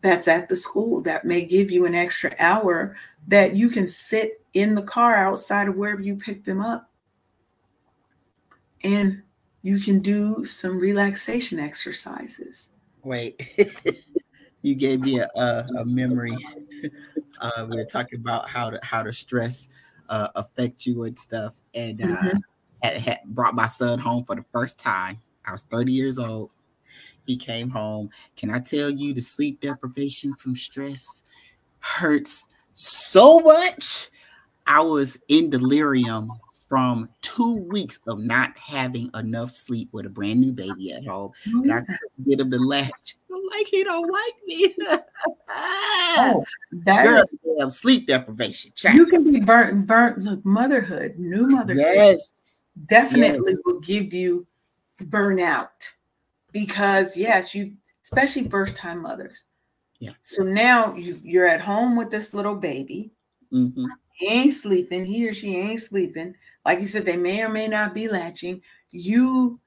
that's at the school that may give you an extra hour that you can sit in the car outside of wherever you pick them up. And you can do some relaxation exercises. Wait, you gave me a memory. We were talking about how to stress affect you and stuff. And had brought my son home for the first time. I was 30 years old. He came home. Can I tell you, the sleep deprivation from stress hurts so much. I was in delirium from 2 weeks of not having enough sleep with a brand new baby at home. And I couldn't get him to latch. I'm like, he don't like me. Girl, sleep deprivation. Child. You can be burnt. Look, motherhood, new motherhood, definitely will give you burnout. Because yes, you, especially first time mothers. Yeah. So now you're at home with this little baby. Mm-hmm. He ain't sleeping. He or she ain't sleeping. Like you said, they may or may not be latching. You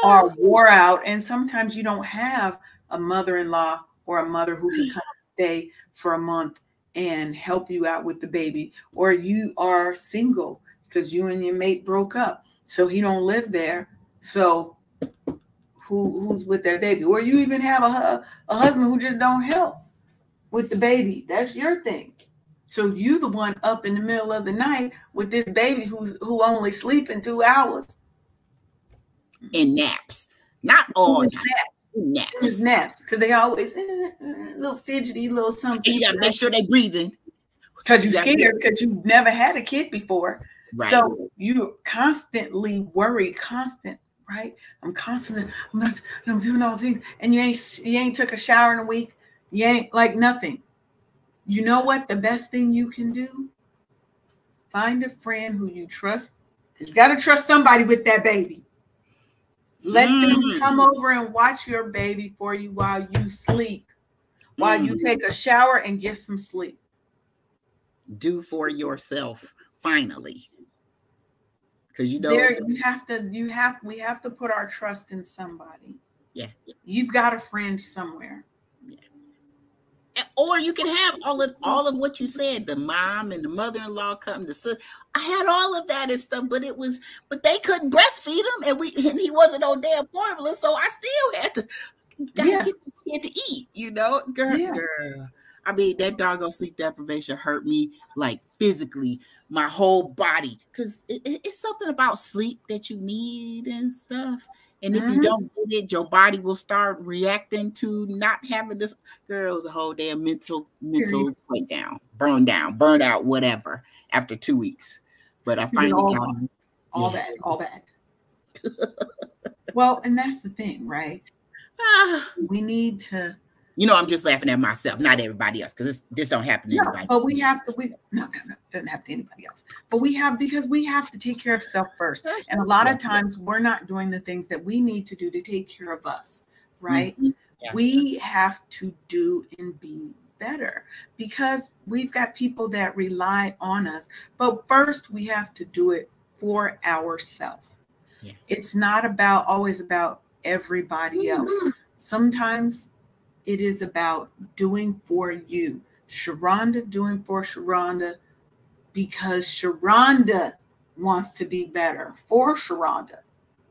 are wore out. And sometimes you don't have a mother-in-law or a mother who can come and stay for a month and help you out with the baby. Or you are single because you and your mate broke up. So he don't live there. So who's with their baby? Or you even have a husband who just don't help with the baby. That's your thing. So you the one up in the middle of the night with this baby who only sleeping 2 hours. In naps. Not all naps. Naps. Because they always a little fidgety, little something. You gotta make sure they're breathing. Because you're scared because you've never had a kid before. Right. So you constantly worry, right? I'm doing all the things. And you ain't took a shower in a week. You ain't like nothing. You know what? The best thing you can do, find a friend who you trust. You got to trust somebody with that baby. Let them come over and watch your baby for you while you sleep, while you take a shower and get some sleep. Do for yourself, finally. Because you know we have to put our trust in somebody. Yeah. You've got a friend somewhere. Or you can have all of what you said, the mom and the mother-in-law coming to sister. I had all of that and stuff, but they couldn't breastfeed him, and he wasn't on damn formula, so I still had to get this kid to eat, you know, girl. I mean, that doggone sleep deprivation hurt me like physically, my whole body, because it's something about sleep that you need and stuff. And if you don't get it, your body will start reacting to not having this. Girl, it was a whole damn mental breakdown, burn out, whatever, after 2 weeks. But I finally got all bad. Well, and that's the thing, right? We need to. You know, I'm just laughing at myself, not everybody else, because this don't happen to anybody. But we have to. No, it doesn't happen to anybody else. But because we have to take care of self first. And a lot of times we're not doing the things that we need to do to take care of us, right? Mm-hmm. Yeah. We have to do and be better because we've got people that rely on us. But first, we have to do it for ourselves. Yeah. It's not always about everybody else. Sometimes it is about doing for you. Sheronda doing for Sheronda because Sheronda wants to be better for Sheronda.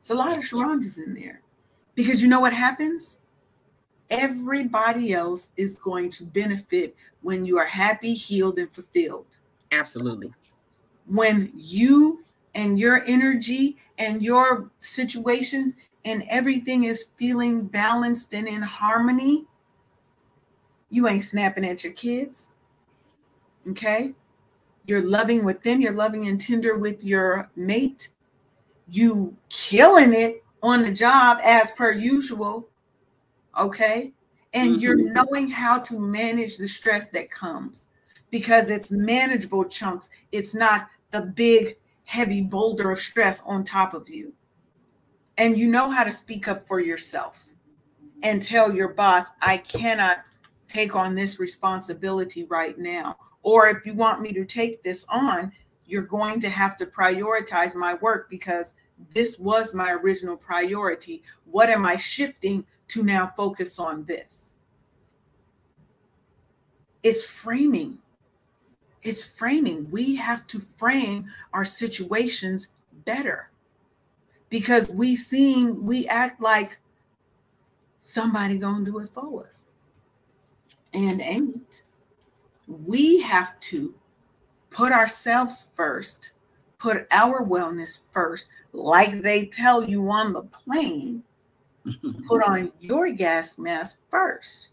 It's a lot of Sherondas in there. Because you know what happens? Everybody else is going to benefit when you are happy, healed, and fulfilled. Absolutely. When you and your energy and your situations and everything is feeling balanced and in harmony, you ain't snapping at your kids, okay? You're loving with them. You're loving and tender with your mate. You killing it on the job as per usual, okay? And you're knowing how to manage the stress that comes because it's manageable chunks. It's not the big, heavy boulder of stress on top of you. And you know how to speak up for yourself and tell your boss, I cannot take on this responsibility right now, Or if you want me to take this on, you're going to have to prioritize my work because this was my original priority. What am I shifting to now focus on this? It's framing. It's framing. We have to frame our situations better because we act like somebody gonna do it for us and ain't. We have to put ourselves first, put our wellness first, like they tell you on the plane. Put on your gas mask first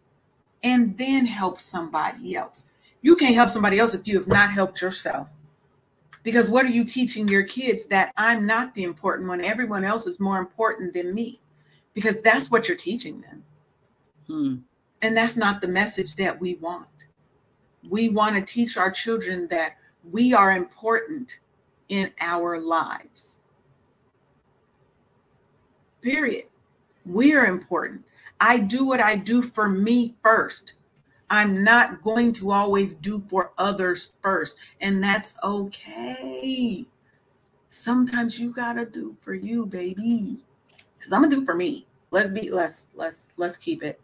and then help somebody else. You can't help somebody else if you have not helped yourself. Because what are you teaching your kids? That I'm not the important one. Everyone else is more important than me. Because that's what you're teaching them. And that's not the message that we want. We want to teach our children that we are important in our lives. Period. We are important. I do what I do for me first. I'm not going to always do for others first. And that's okay. Sometimes you gotta do for you, baby. Because I'm gonna do for me. Let's keep it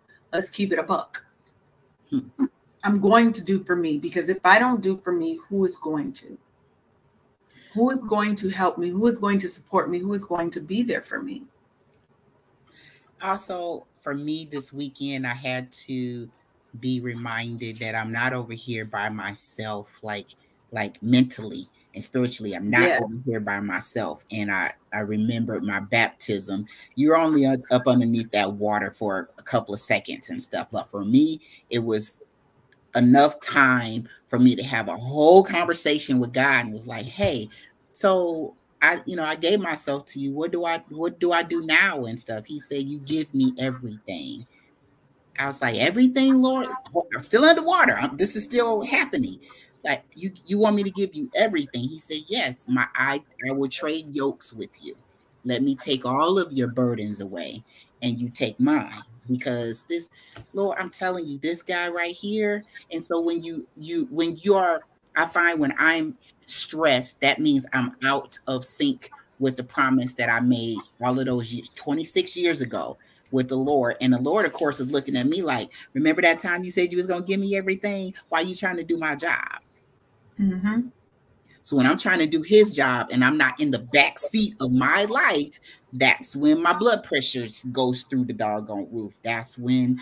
a buck. I'm going to do for me because if I don't do for me, who is going to? Who is going to help me? Who is going to support me? Who is going to be there for me? Also, for me this weekend, I had to be reminded that I'm not over here by myself, like mentally and spiritually. I'm not over here by myself. And I remembered my baptism. You're only up underneath that water for a couple of seconds and stuff. But for me, it was enough time for me to have a whole conversation with God and was like, hey, so I gave myself to you. What do I do now and stuff? He said, you give me everything. I was like, everything, Lord? I'm still underwater. This is still happening. Like, you want me to give you everything? He said, yes, I will trade yokes with you. Let me take all of your burdens away and you take mine. Because this, Lord, I'm telling you, this guy right here. And so when I find when I'm stressed, that means I'm out of sync with the promise that I made all of those years, 26 years ago with the Lord. And the Lord, of course, is looking at me like, remember that time you said you was going to give me everything? Why are you trying to do my job? Mm-hmm. So when I'm trying to do his job and I'm not in the back seat of my life, that's when my blood pressure goes through the doggone roof. That's when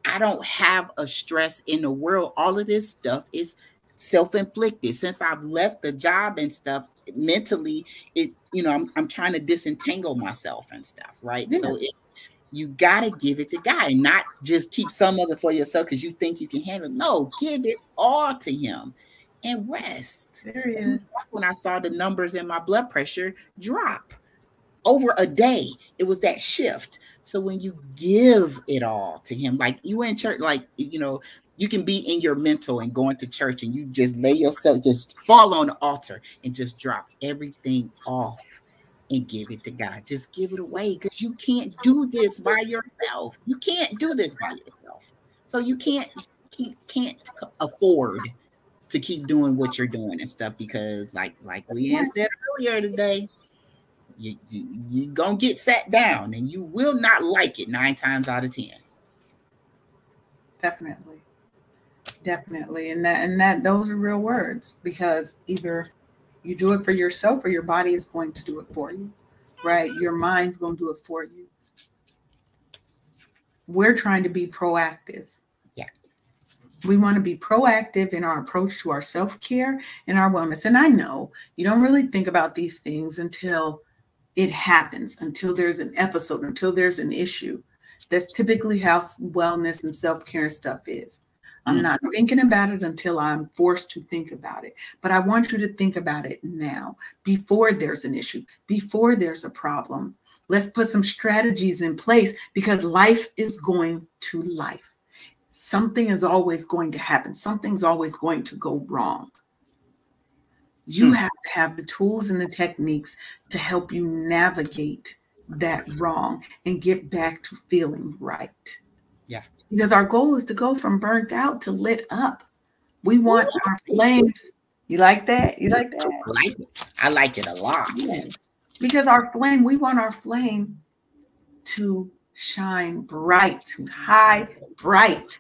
I don't have a stress in the world. All of this stuff is self-inflicted. Since I've left the job and stuff, mentally, I'm trying to disentangle myself and stuff, right? Yeah. So you got to give it to God and not just keep some of it for yourself because you think you can handle it. No, give it all to him and rest. And that's when I saw the numbers in my blood pressure drop over a day. It was that shift. So when you give it all to him, like you in church, like, you can be in your mental and going to church and you just lay yourself, just fall on the altar and just drop everything off and give it to God. Just give it away because you can't do this by yourself. You can't do this by yourself. So you can't afford to keep doing what you're doing and stuff because like LeAnne said earlier today, you're going to get sat down and you will not like it 9 times out of 10. Definitely. And that those are real words because either you do it for yourself or your body is going to do it for you, right? Your mind's going to do it for you. We're trying to be proactive. Yeah. We want to be proactive in our approach to our self-care and our wellness. And I know you don't really think about these things until it happens, until there's an episode, until there's an issue. That's typically how wellness and self-care stuff is. I'm not thinking about it until I'm forced to think about it. But I want you to think about it now, before there's an issue, before there's a problem. Let's put some strategies in place because life is going to life. Something is always going to happen. Something's always going to go wrong. You have to have the tools and the techniques to help you navigate that wrong and get back to feeling right. Yeah. Because our goal is to go from burnt out to lit up. We want our flames. You like that? You like that? I like it. I like it a lot. Yes. Because our flame, we want our flame to shine bright, high, bright.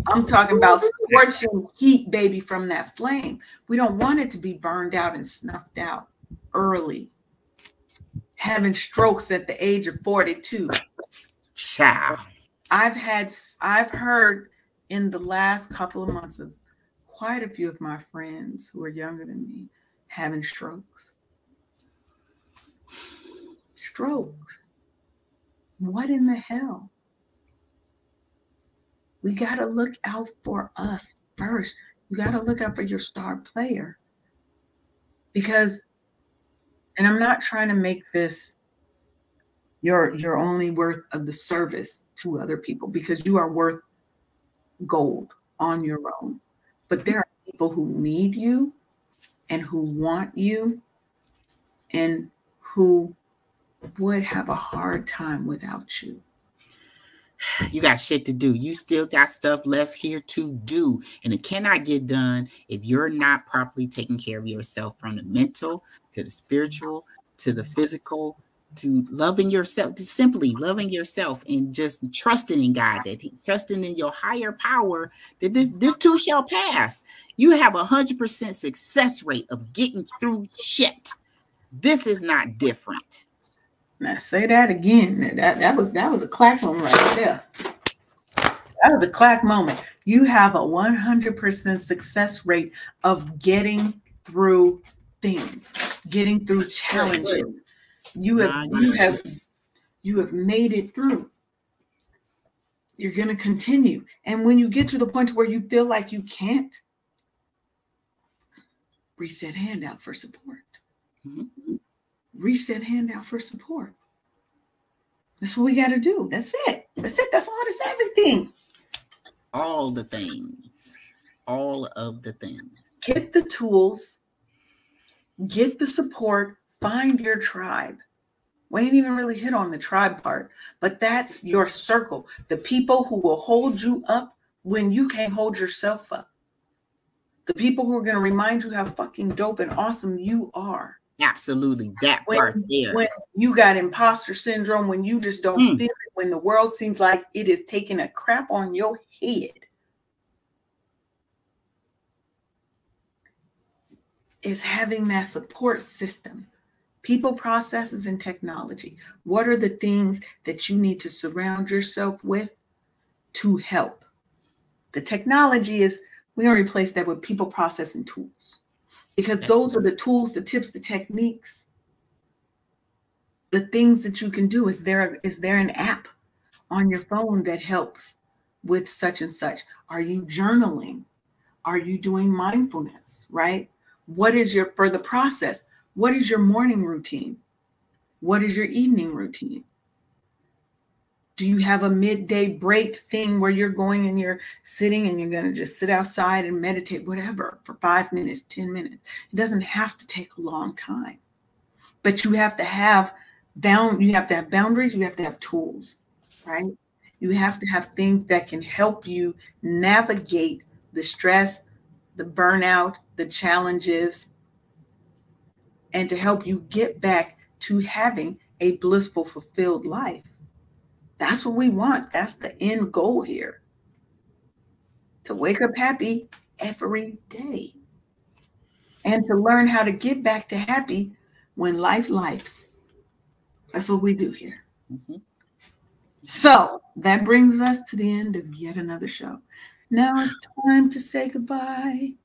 I'm talking about scorching heat, baby, from that flame. We don't want it to be burned out and snuffed out early. Having strokes at the age of 42. Child. I've heard in the last couple of months of quite a few of my friends who are younger than me having strokes. Strokes. What in the hell? We got to look out for us first. You got to look out for your star player. Because, and I'm not trying to make this your only worth of the service to other people, because you are worth gold on your own. But there are people who need you and who want you and who would have a hard time without you. You got shit to do. You still got stuff left here to do. And it cannot get done if you're not properly taking care of yourself, from the mental to the spiritual to the physical, to loving yourself, to simply loving yourself and just trusting in God, trusting in your higher power, that this too shall pass. You have 100% success rate of getting through shit. This is not different. Now say that again. That was a clack moment right there. That was a clack moment. You have a 100% success rate of getting through things, getting through challenges. You have made it through. You're going to continue. And when you get to the point where you feel like you can't, reach that hand out for support. Mm-hmm. Reach that hand out for support. That's what we got to do. That's it. That's it. That's all. That's everything. All the things. All of the things. Get the tools. Get the support. Find your tribe. We ain't even really hit on the tribe part, but that's your circle. The people who will hold you up when you can't hold yourself up. The people who are going to remind you how fucking dope and awesome you are. Absolutely. That part there. When you got imposter syndrome, when you just don't feel it, when the world seems like it is taking a crap on your head. Is having that support system. People, processes, and technology. What are the things that you need to surround yourself with to help? The technology is, we're going to replace that with people, process, and tools. Because those are the tools, the tips, the techniques, the things that you can do. Is there an app on your phone that helps with such and such? Are you journaling? Are you doing mindfulness, right? What is for the process? What is your morning routine? What is your evening routine? Do you have a midday break thing where you're going and you're sitting and you're going to just sit outside and meditate, whatever, for 5 minutes, 10 minutes? It doesn't have to take a long time, but you have to have boundaries. You have to have tools, right? You have to have things that can help you navigate the stress, the burnout, the challenges, and to help you get back to having a blissful, fulfilled life. That's what we want. That's the end goal here. To wake up happy every day. And to learn how to get back to happy when life lifes. That's what we do here. Mm-hmm. So that brings us to the end of yet another show. Now it's time to say goodbye.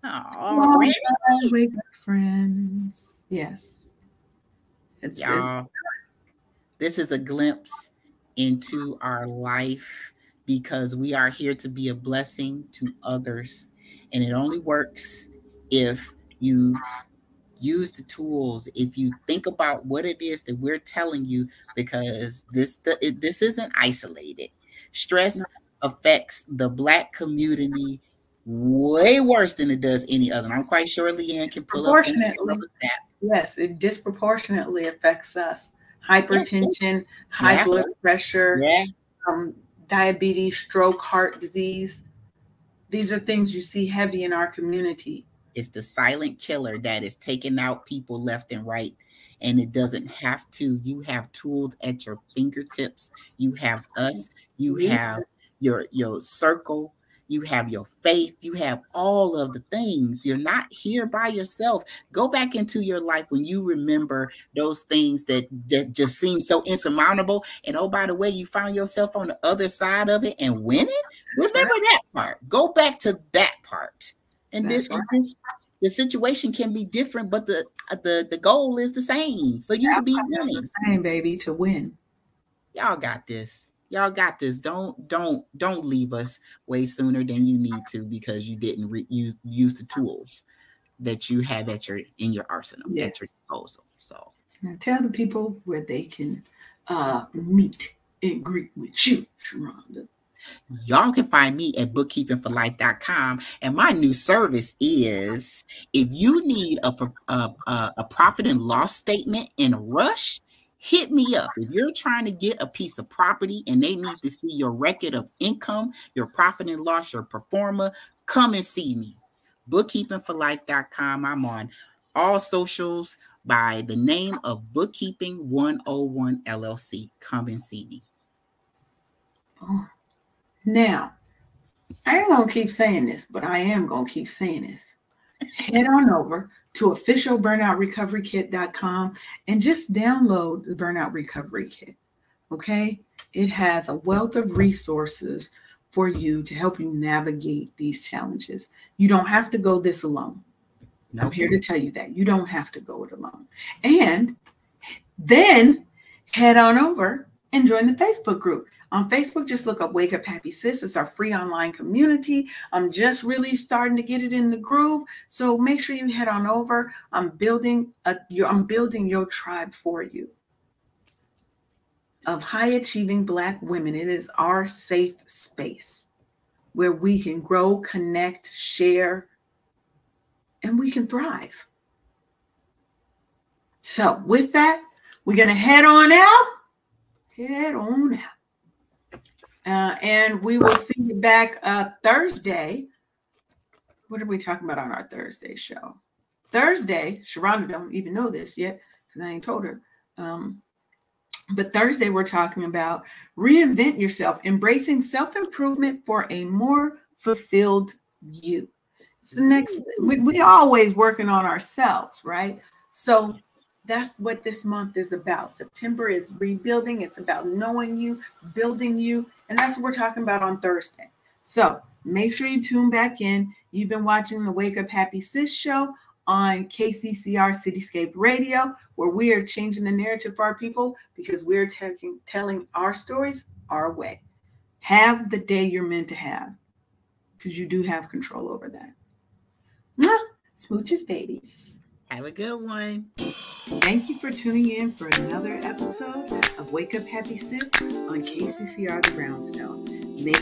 Oh, wake up, friends. Yes. Y'all, this is a glimpse into our life, because we are here to be a blessing to others, and it only works if you use the tools, if you think about what it is that we're telling you, because this isn't isolated. Stress affects the Black community way worse than it does any other. And I'm quite sure LeAnne can pull up some stats. Yes, it disproportionately affects us. Hypertension, high blood pressure, diabetes, stroke, heart disease. These are things you see heavy in our community. It's the silent killer that is taking out people left and right. And it doesn't have to. You have tools at your fingertips. You have us. You have your circle. You have your faith. You have all of the things. You're not here by yourself. Go back into your life when you remember those things that just seem so insurmountable. And oh, by the way, you found yourself on the other side of it and winning. Remember that part. Go back to that part. And the situation can be different, but the goal is the same for you to be winning. The same, baby, to win. Y'all got this. Y'all got this. Don't leave us way sooner than you need to because you didn't use the tools that you have in your arsenal, at your disposal. So now tell the people where they can meet and greet with you, Sheronda. Y'all can find me at bookkeepingforlife.com, and my new service is if you need a profit and loss statement in a rush, hit me up. If you're trying to get a piece of property and they need to see your record of income, your profit and loss, your pro forma, come and see me. Bookkeepingforlife.com. I'm on all socials by the name of Bookkeeping 101 LLC. Come and see me. Oh. Now, I ain't going to keep saying this, but I am going to keep saying this. Head on over to officialburnoutrecoverykit.com and just download the Burnout Recovery Kit, okay? It has a wealth of resources for you to help you navigate these challenges. You don't have to go this alone. I'm here to tell you that. You don't have to go it alone. And then head on over and join the Facebook group. On Facebook, just look up Wake Up Happy Sis. It's our free online community. I'm just really starting to get it in the groove. So make sure you head on over. I'm building your tribe for you of high achieving Black women. It is our safe space where we can grow, connect, share, and we can thrive. So with that, we're going to head on out. Head on out. And we will see you back Thursday. What are we talking about on our Thursday show? Thursday, Sheronda don't even know this yet because I ain't told her. But Thursday, we're talking about reinvent yourself, embracing self-improvement for a more fulfilled you. It's the next, we always working on ourselves, right? So that's what this month is about. September is rebuilding. It's about knowing you, building you. And that's what we're talking about on Thursday. So make sure you tune back in. You've been watching the Wake Up Happy Sis show on KCCR Cityscape Radio, where we are changing the narrative for our people because we're telling our stories our way. Have the day you're meant to have because you do have control over that. Smooches, babies. Have a good one. Thank you for tuning in for another episode of Wake Up Happy Sis on KCCR The Brownstone. Make